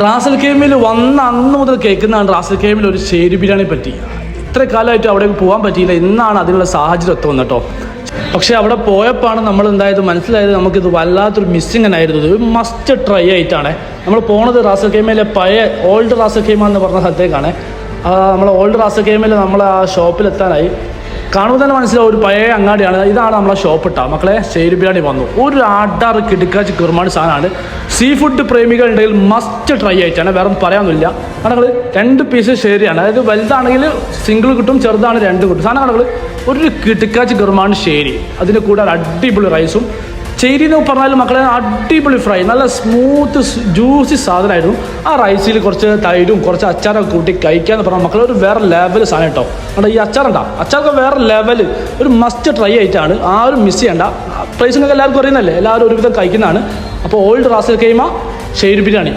Ras al ഖൈമയിൽ വന്ന അന്ന് മുതൽ കേൾക്കുന്നതാണ് റാസൽ ഖൈമയിൽ ഒരു ഷേരി ബിരിയാണി പറ്റി. ഇത്ര കാലമായിട്ട് അവിടെ പോകാൻ പറ്റിയില്ല. ഇന്നാണ് അതിനുള്ള സാഹചര്യം എത്തുന്നത് കേട്ടോ. പക്ഷേ അവിടെ പോയപ്പോഴാണ് നമ്മൾ എന്തായത് മനസ്സിലായത്, നമുക്കിത് വല്ലാത്തൊരു മിസ്സിങ് ആയിരുന്നു. ഇത് മസ്റ്റ് ട്രൈ ആയിട്ടാണ് നമ്മൾ പോണത്. റാസൽ ഖൈമയിലെ പഴയ ഓൾഡ് റാസൽ ഖൈമ എന്ന് പറഞ്ഞ സ്ഥലത്തേക്കാണ്. നമ്മൾ ഓൾഡ് റാസൽ ഖൈമയിൽ നമ്മൾ ആ ഷോപ്പിലെത്താനായി. കാണുമ്പോൾ തന്നെ മനസ്സിലാവും ഒരു പഴയ അങ്ങാടിയാണ്. ഇതാണ് നമ്മളെ ഷോപ്പ് ഇട്ടാ മക്കളെ. ഷേരി ബിരിയാണി വന്നു. ഒരു അടാറ് കിടുക്കാച്ച് കിർമാണി സാധനമാണ്. സീ ഫുഡ് പ്രേമികൾ ഉണ്ടെങ്കിൽ മസ്റ്റ് ട്രൈ ആയിട്ടാണ്, വേറെ പറയാനൊന്നുമില്ല. കാരണം 2 പീസ് ഷേരിയാണ്. അതായത് വലുതാണെങ്കിൽ സിംഗിൾ കിട്ടും, ചെറുതാണ് 2 കിട്ടും. സാധനം കണകൾ ഒരു കിടുക്കാച്ച് കിർമാണ് ഷേരി. അതിന് കൂടെ അടിപൊളി റൈസും. ചേരി എന്ന് പറഞ്ഞാൽ മക്കളെ അടിപൊളി ഫ്രൈ, നല്ല സ്മൂത്ത് ജ്യൂസി സാധനമായിരുന്നു. ആ റൈസിൽ കുറച്ച് തൈരും കുറച്ച് അച്ചാറൊക്കെ കൂട്ടി കഴിക്കാന്ന് പറഞ്ഞാൽ മക്കളെ ഒരു വേറെ ലെവൽ സാധനം കേട്ടോ. അവിടെ ഈ അച്ചാറൊക്കെ വേറെ ലെവൽ, ഒരു മസ്റ്റ് ട്രൈ ആയിട്ടാണ്. ആരും മിസ് ചെയ്യണ്ട. പ്രൈസിനൊക്കെ എല്ലാവർക്കും അറിയുന്നല്ലേ, എല്ലാവരും ഒരുവിധം കഴിക്കുന്നതാണ്. അപ്പോൾ ഓൾഡ് റാസൽ ഖൈമ ഷേരി ബിരിയാണി